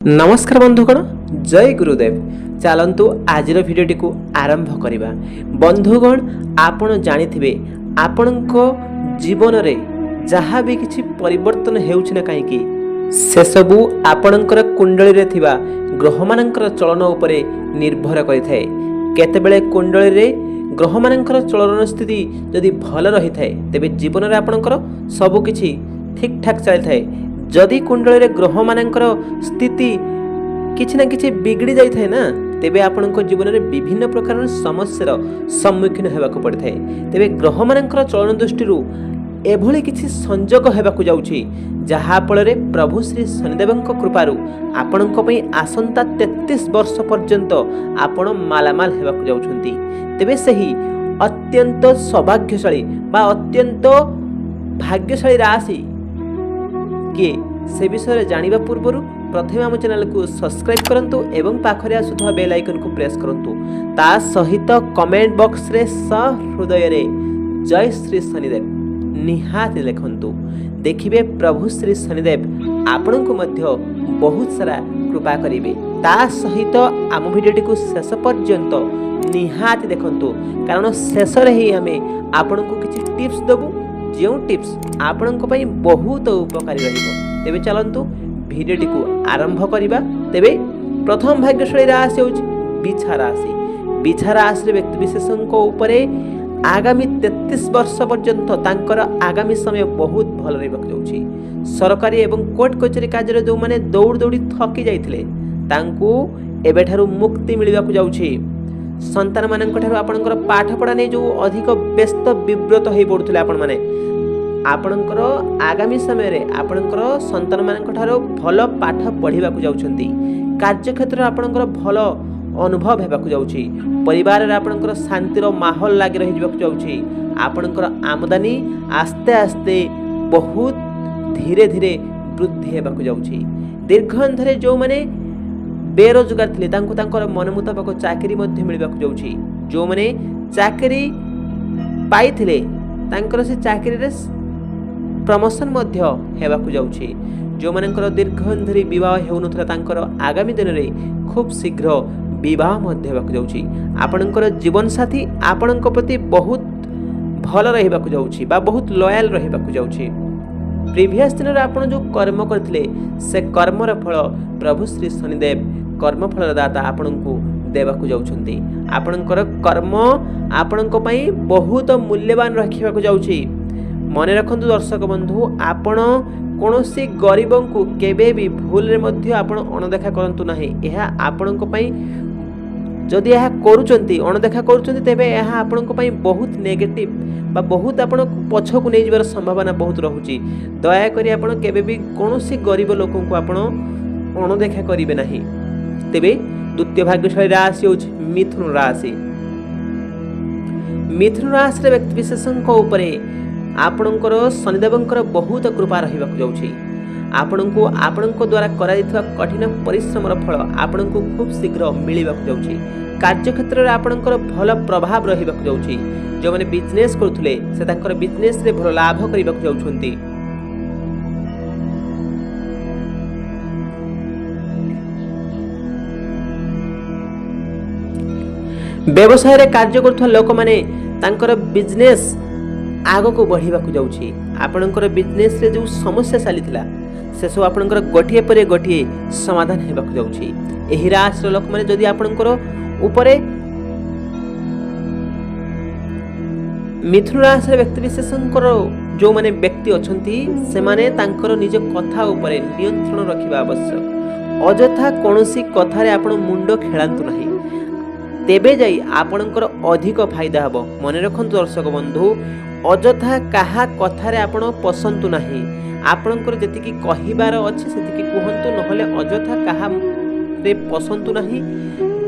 नमस्कार बंधुगण, जय गुरुदेव। चलतु आज भिडियोटी को आरंभ करवा। बंधुगण, आपण जानिथिबे आपणक जीवन रे जहाँ भी किछि परिवर्तन हेउछि ना कहीं से सबु आपणकर कुंडली रे थिबा ग्रह मानकर चलन उपरे निर्भर करिथाय। केतेबेले कुंडली रे ग्रह मानकर चलन स्थिति जदि भल रही थाए तेबे जीवन रे आपणकर सबु किछि ठीक ठाक चली थाए। जदि कुंडली रे ग्रह मानकर स्थिति किछि ना किछि बिगड़ी जाई थाए ना तेबे आपणक जीवन रे विभिन्न प्रकार समस्यार सम्मुखीन हेबाक पड़िथाए। तेबे ग्रह मानकर चलन दृष्टिरु एभली किछि संजोग हेबाक जाउछि जहा फଳରେ प्रभु श्री शनिदेवଙ୍କ कृपारु आपणक पई आसंता 33 वर्ष पर्यंत आपण मालामाल हेबाक जाउछंती। तेबे सही अत्यंत सौभाग्यशाली बा अत्यंत भाग्यशाली राशि किए से विषय जानिबा पूर्वरु प्रथमे आम चैनल को सब्सक्राइब करंतु एवं पाखरे आसुथवा बेल आइकन को प्रेस करंतु। ता सहित कमेंट बॉक्स रे सहृदय रे जय श्री शनिदेव निहाती लिखंतु। देखिबे प्रभु श्री शनिदेव आपनको मध्य बहुत सारा कृपा करिवे। ता सहित आम भिडियोटी को शेष पर्यंत निहाती देखंतु, कारण शेष रे ही हमें आपनको किछि टिप्स देबु जो टिप्स आपनको पई बहुत उपकारी रहिबो। तेबे चलंतु भिडियोटी को आरंभ करिबा। तेबे प्रथम भाग्यशाली राशि होछि बिछा राशि। बिछा राशि व्यक्ति विशेषको उपरे आगामी 33 वर्ष पर्यंत तांकर आगामी समय बहुत भल रहबाक जाउछि। सरकारी एवं कोर्ट कचेरी कार्य जो माने दौड़ दौड़ी थकी जाइथिले तांकू एबेठारु मुक्ति मिलिबाक जाउछि। संतान मानक ठारु आपनकर पाठ पढ़ा नै जो अधिक व्यस्त विव्रत होई पडुथिले आपण माने आपनकर आगामी समय रे आपनकर संतान मानक ठारु भल पाठ पढिबाक जाउछंती। कार्य क्षेत्र आपनकर भल अनुभव हेबाक जाउछि। परिवार रे आपनकर शांतिर माहौल लागि रहि जबाक जाउछि। आपनकर आमदनी आस्ते आस्ते बहुत धीरे धीरे वृद्धि हेबाक जाउछि। दीर्घ अंधरे जो माने बेरोजगार थिले तांको तांकर मन मुताबक चाकरी मध्ये मिलिबाक जाउछि। जो माने चाकरी पाइथिले तांकर से चाकरी रे प्रमोशन मध्ये हेबाक जाउछि। जो मानकर दीर्घ अंधरी विवाह हेउनथला तांकर आगामी दिन रे खूब शीघ्र विवाह मध्ये हेबाक जाउछि। आपनकर जीवन साथी आपनक प्रति बहुत भल रहिबाक जाउछि बा बहुत लॉयल रहिबाक जाउछि। प्रीवियस दिन रे आपण जो कर्म करथिले से कर्मर फल प्रभु श्री शनिदेव कर्मफल दाता आपनकु देबाक जाउछंती। आपनकर कर्म आपनक पई बहुत मूल्यवान रखिबाक जाउछि। मने रखंतु दर्शक बंधु, आपण कोनोसी गरीबों को केबे भी भूल रे मध्य आपण अणदेखा करंतु नाही। एहा आपनक पई जदि एहा करूचंती अणदेखा करूचंती तेबे एहा आपनक पई बहुत नेगेटिव बा बहुत आपण पछकु नै जिवार संभावना बहुत रहुची। दया करी आपण केबे भी कोनोसी गरीब लोकन को आपण अणदेखा करिवे नाही। तेबे द्वितीय भाग्यशाली राशि होछि मिथुन राशि। मिथुन राशि रे व्यक्ति विशेषଙ୍କ उपरे आपणकर शनिदेवଙ୍କର बहुत कृपा रहिबाक जाउछि। आपणको आपणको द्वारा करा दिथवा कठिन परिश्रमर फल आपणको खूब शीघ्र मिलिबाक जाउछि। कार्य क्षेत्र रे आपणकर भल प्रभाव रहिबाक जाउछि। जो माने बिजनेस करथुले से तांकर बिजनेस रे भल लाभ करिबाक जाउछंती। व्यवसाय रे कार्य करथुवा लोक माने तांकर बिजनेस आगो को बढ़िबाक जाउछि। आपणकर बिजनेस रे जो समस्या चलीथिला से सब आपणकर गोटिए परे गोटिए समाधान हेबाक जाउछि। एही राशि लोक माने जदि आपणकर ऊपरे मिथुन राशि व्यक्ति विशेषकर जो माने व्यक्ति अछंती से माने तांकर निज कथा ऊपरे नियंत्रण रखिबा आवश्यक। अजथा कोनोसी कथा रे आपण मुंडो खेलांतु नाही, तेबे जाई आपणकर अधिक फायदा हबो। मने रखंतु दर्शक बंधु, अजथा काहा कथारे आपण पसंतु नाही। आपणकर जतिकी कहिबार अछि सेतिकी कुहंतु, नहले अजथा काहा रे पसंतु नाही।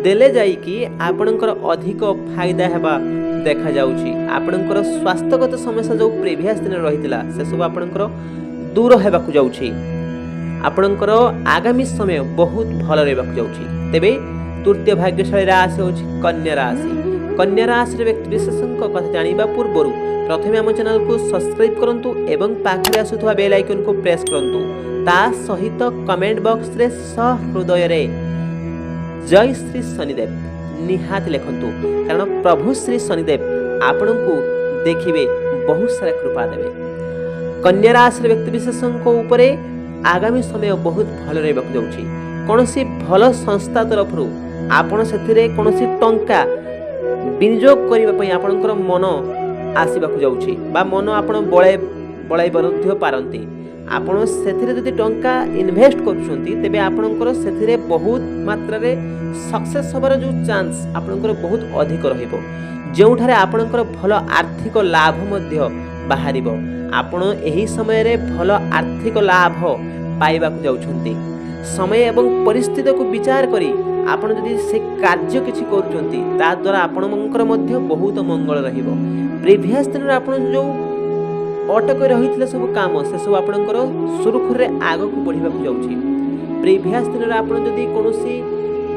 देले जाई कि आपणकर अधिक फायदा हेबा देखा जाउछि। आपणकर स्वास्थ्यगत समस्या जो प्रीवियस दिन रहितला से सब आपणकर दूर हेबाकु जाउछि। आपणकर आगामी समय बहुत भल रहबाकु जाउछि। तेबे तृतीय भाग्यशाली राशि होछि कन्या राशि। कन्या राशि व्यक्ति विशेषଙ୍କ कथा जानिबा पूर्वरु प्रथमे आम चैनल को सब्सक्राइब करंतु एवं पाखरे आसुथवा बेल आइकन को प्रेस करंतु। ତା ସହିତ କମେଣ୍ଟ ବକ୍ସରେ ସହୃଦୟରେ ଜୟ ଶ୍ରୀ ଶନିଦେବ ନିହାତି ଲେଖନ୍ତୁ, କାରଣ ପ୍ରଭୁ ଶ୍ରୀ ଶନିଦେବ ଆପଣଙ୍କୁ ଦେଖିବେ ବହୁତ ସାରା କୃପା ଦେବେ। କନ୍ୟା ରାଶିର ବ୍ୟକ୍ତିବିଶେଷଙ୍କ ଉପରେ ଆଗାମୀ ସମୟ ବହୁତ ଭଲ ରହିବାକୁ ଯାଉଛି। କୌଣସି ଭଲ ସଂସ୍ଥା ତରଫରୁ ଆପଣ ସେଥିରେ କୌଣସି ଟଙ୍କା ବିନିଯୋଗ କରିବା ପାଇଁ ଆପଣଙ୍କର ମନ ଆସିବାକୁ ଯାଉଛି ବା ମନ ଆପଣ ବଳାଇ ମଧ୍ୟ ପାରନ୍ତି। ଆପଣ ସେଥିରେ ଯଦି ଟଙ୍କା ଇନଭେଷ୍ଟ କରୁଛନ୍ତି ତେବେ ଆପଣଙ୍କର ସେଥିରେ ବହୁତ ମାତ୍ରାରେ ସକ୍ସେସ୍ ହେବାର ଯେଉଁ ଚାନ୍ସ ଆପଣଙ୍କର ବହୁତ ଅଧିକ ରହିବ, ଯେଉଁଠାରେ ଆପଣଙ୍କର ଭଲ ଆର୍ଥିକ ଲାଭ ମଧ୍ୟ ବାହାରିବ। ଆପଣ ଏହି ସମୟରେ ଭଲ ଆର୍ଥିକ ଲାଭ ପାଇବାକୁ ଯାଉଛନ୍ତି। ସମୟ ଏବଂ ପରିସ୍ଥିତିକୁ ବିଚାର କରି ଆପଣ ଯଦି ସେ କାର୍ଯ୍ୟ କିଛି କରୁଛନ୍ତି ତାଦ୍ୱାରା ଆପଣଙ୍କର ମଧ୍ୟ ବହୁତ ମଙ୍ଗଳ ରହିବ। ପ୍ରିଭିୟସ୍ ଦିନରେ ଆପଣ ଯେଉଁ ଅଟକି ରହିଥିଲେ ସବୁ କାମ ସେସବୁ ଆପଣଙ୍କର ସୁରୁଖୁରୁରେ ଆଗକୁ ବଢ଼ିବାକୁ ଯାଉଛି। ପ୍ରିଭିୟସ୍ ଦିନରେ ଆପଣ ଯଦି କୌଣସି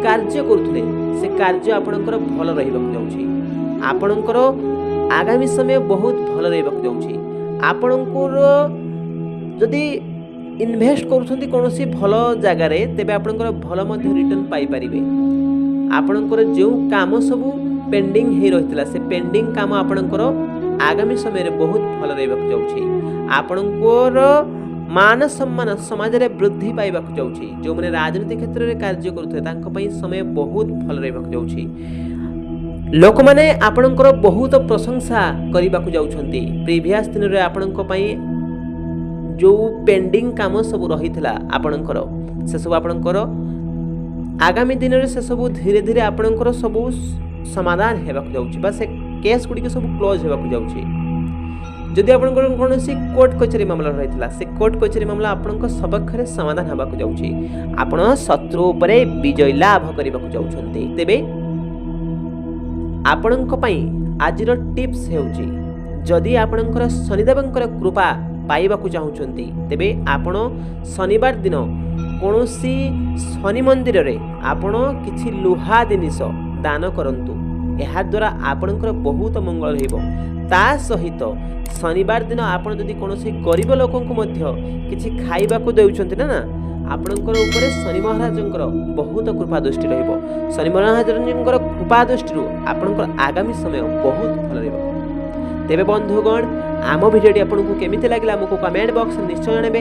କାର୍ଯ୍ୟ କରୁଥିଲେ ସେ କାର୍ଯ୍ୟ ଆପଣଙ୍କର ଭଲ ରହିବାକୁ ଯାଉଛି। ଆପଣଙ୍କର ଆଗାମୀ ସମୟ ବହୁତ ଭଲ ରହିବାକୁ ଯାଉଛି। ଆପଣଙ୍କର ଯଦି ଇନଭେଷ୍ଟ କରୁଛନ୍ତି କୌଣସି ଭଲ ଜାଗାରେ ତେବେ ଆପଣଙ୍କର ଭଲ ମଧ୍ୟ ରିଟର୍ନ ପାଇପାରିବେ। ଆପଣଙ୍କର ଯେଉଁ କାମ ସବୁ ପେଣ୍ଡିଂ ହେଇ ରହିଥିଲା ସେ ପେଣ୍ଡିଂ କାମ ଆପଣଙ୍କର ଆଗାମୀ ସମୟରେ ବହୁତ ଭଲ ରହିବାକୁ ଯାଉଛି। ଆପଣଙ୍କର ମାନ ସମ୍ମାନ ସମାଜରେ ବୃଦ୍ଧି ପାଇବାକୁ ଯାଉଛି। ଯେଉଁମାନେ ରାଜନୀତି କ୍ଷେତ୍ରରେ କାର୍ଯ୍ୟ କରୁଥିଲେ ତାଙ୍କ ପାଇଁ ସମୟ ବହୁତ ଭଲ ରହିବାକୁ ଯାଉଛି। ଲୋକମାନେ ଆପଣଙ୍କର ବହୁତ ପ୍ରଶଂସା କରିବାକୁ ଯାଉଛନ୍ତି। ପ୍ରିଭିୟସ୍ ଦିନରେ ଆପଣଙ୍କ ପାଇଁ ଯେଉଁ ପେଣ୍ଡିଂ କାମ ସବୁ ରହିଥିଲା ଆପଣଙ୍କର ସେସବୁ ଆପଣଙ୍କର ଆଗାମୀ ଦିନରେ ସେସବୁ ଧୀରେ ଧୀରେ ଆପଣଙ୍କର ସବୁ ସମାଧାନ ହେବାକୁ ଯାଉଛି ବା ସେ କେସ୍ ଗୁଡ଼ିକ ସବୁ କ୍ଲୋଜ୍ ହେବାକୁ ଯାଉଛି। ଯଦି ଆପଣଙ୍କର କୌଣସି କୋର୍ଟ କଚେରୀ ମାମଲା ରହିଥିଲା ସେ କୋର୍ଟ କଚେରୀ ମାମଲା ଆପଣଙ୍କ ସପକ୍ଷରେ ସମାଧାନ ହେବାକୁ ଯାଉଛି। ଆପଣ ଶତ୍ରୁ ଉପରେ ବିଜୟ ଲାଭ କରିବାକୁ ଯାଉଛନ୍ତି। ତେବେ ଆପଣଙ୍କ ପାଇଁ ଆଜିର ଟିପ୍ସ ହେଉଛି, ଯଦି ଆପଣଙ୍କର ଶନିଦେବଙ୍କର କୃପା ପାଇବାକୁ ଚାହୁଁଛନ୍ତି ତେବେ ଆପଣ ଶନିବାର ଦିନ କୌଣସି ଶନି ମନ୍ଦିରରେ ଆପଣ କିଛି ଲୁହା ଜିନିଷ ଦାନ କରନ୍ତୁ। ଏହାଦ୍ୱାରା ଆପଣଙ୍କର ବହୁତ ମଙ୍ଗଳ ରହିବ। ତା ସହିତ ଶନିବାର ଦିନ ଆପଣ ଯଦି କୌଣସି ଗରିବ ଲୋକଙ୍କୁ ମଧ୍ୟ କିଛି ଖାଇବାକୁ ଦେଉଛନ୍ତି ନା ଆପଣଙ୍କର ଉପରେ ଶନି ମହାରାଜଙ୍କର ବହୁତ କୃପା ଦୃଷ୍ଟି ରହିବ। ଶନି ମହାରାଜଙ୍କର କୃପା ଦୃଷ୍ଟିରୁ ଆପଣଙ୍କର ଆଗାମୀ ସମୟ ବହୁତ ଭଲ ରହିବ। ତେବେ ବନ୍ଧୁଗଣ, ଆମ ଭିଡ଼ିଓଟି ଆପଣଙ୍କୁ କେମିତି ଲାଗିଲା ଆମକୁ କମେଣ୍ଟ ବକ୍ସରେ ନିଶ୍ଚୟ ଜଣାଇବେ